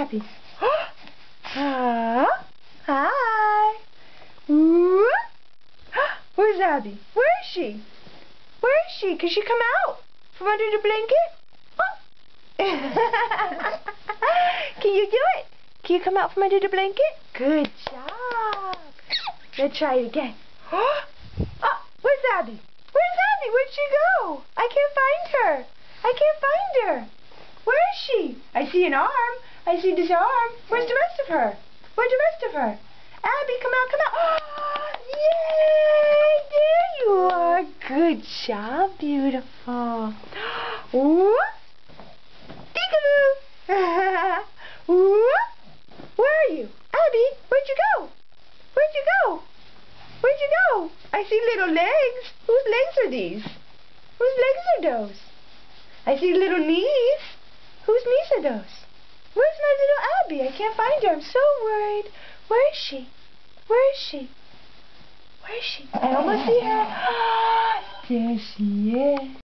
Abby? Hi. Ooh. Where's Abby? Where is she? Where is she? Can she come out from under the blanket? Can you do it? Can you come out from under the blanket? Good job. Let's try it again. Where's Abby? Where's Abby? Where'd she go? I can't find her. I can't find her. Where is she? I see an arm. I see this arm. Where's the rest of her? Where's the rest of her? Abby, come out, come out. Yay! There you are. Good job, beautiful. Whoop. Peekaboo. Whoop. Where are you? Abby, where'd you go? Where'd you go? Where'd you go? I see little legs. Whose legs are these? Whose legs are those? I see little knees. Whose knees are those? Where's my little Abby? I can't find her. I'm so worried. Where is she? Where is she? Where is she? I almost see her. There she is.